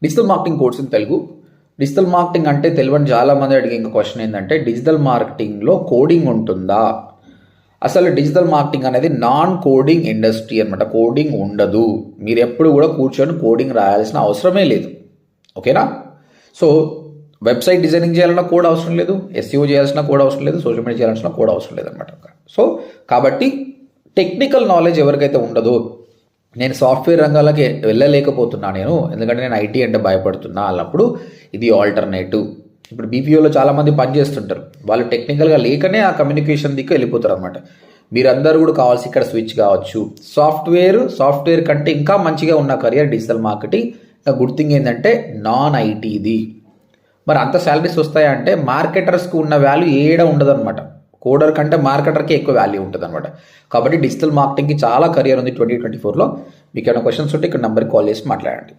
Digital marketing course in Telugu. Digital marketing అంటే తెలియని చాలామంది అడిగే ఇంకా క్వశ్చన్ ఏంటంటే డిజిటల్ మార్కెటింగ్లో కోడింగ్ ఉంటుందా? అసలు డిజిటల్ మార్కెటింగ్ అనేది నాన్ కోడింగ్ ఇండస్ట్రీ అనమాట. కోడింగ్ ఉండదు. మీరు ఎప్పుడు కూడా కూర్చొని కోడింగ్ రాయాల్సిన అవసరమే లేదు. ఓకేనా? సో వెబ్సైట్ డిజైనింగ్ చేయాలన్నా కోడ్ అవసరం లేదు, ఎస్ఈఓ చేయాల్సిన కోడ్ అవసరం లేదు, సోషల్ మీడియా చేయాల్సిన కోడ్ అవసరం లేదనమాట. సో కాబట్టి టెక్నికల్ నాలెడ్జ్ ఎవరికైతే ఉండదో, నేను సాఫ్ట్వేర్ రంగాలకి వెళ్ళలేకపోతున్నా ఎందుకంటే నేను ఐటీ అంటే భయపడుతున్నా అన్నప్పుడు ఇది ఆల్టర్నేటివ్. ఇప్పుడు బీపీఓలో చాలామంది పనిచేస్తుంటారు, వాళ్ళు టెక్నికల్గా లేకనే ఆ కమ్యూనికేషన్ దిక్కు వెళ్ళిపోతారు అనమాట. మీరందరూ కూడా కావాల్సి ఇక్కడ స్విచ్ కావచ్చు. సాఫ్ట్వేర్ కంటే ఇంకా మంచిగా ఉన్న కెరియర్ డిజిటల్ మార్కెటింగ్. ఇంకా గుడ్ థింగ్ ఏంటంటే నాన్ ఐటీది. మరి అంత శాలరీస్ వస్తాయా అంటే మార్కెటర్స్కి ఉన్న వాల్యూ ఏడ ఉండదు అనమాట. కోడర్ కంటే మార్కెటర్కి ఎక్కువ వాల్యూ ఉంటుంది అనమాట. కాబట్టి డిజిటల్ మార్కెటింగ్కి చాలా కెరియర్ ఉంది 2024లో. మీకు ఏమైనా క్వశ్చన్స్ ఉంటే ఇక్కడ నెంబర్కి కాల్ చేసి మాట్లాడండి.